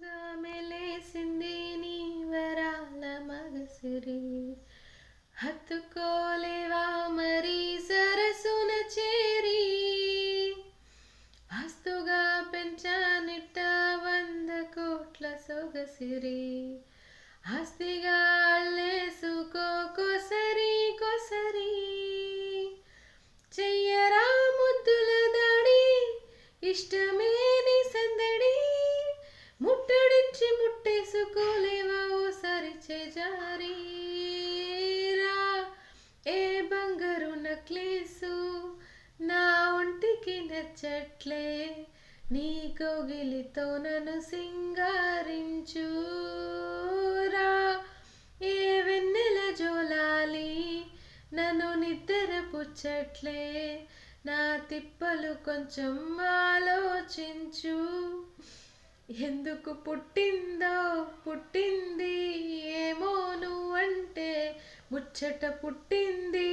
ముద్దుగా మెలేసింది నీ వరాల మగసిరి, హత్తుకోలేవా మరి సరసున చేరి, హస్తుగా పెంచానిట్ట 100 కోట్ల సొగసిరి, హస్తిగా అల్లేసుకో కొసరి కొసరి, చెయ్యరా ముద్దుల దాడి ఇష్టమే నీ సందడి, ముట్టడించి ముట్టేసుకోలేవా ఓసారి చేజారి, రా ఏ బంగారు నక్లేసు నా ఒంటికి నచ్చట్లే, నీ కౌగిలితో నన్ను సింగారించు, రా ఏ వెన్నెల జోలాలి నన్ను నిద్ర పుచ్చట్లే, నా తిప్పలు కొంచెం ఆలోచించు, ఎందుకు పుట్టిందో పుట్టింది ఏమో నువ్వంటే ముచ్చట పుట్టింది.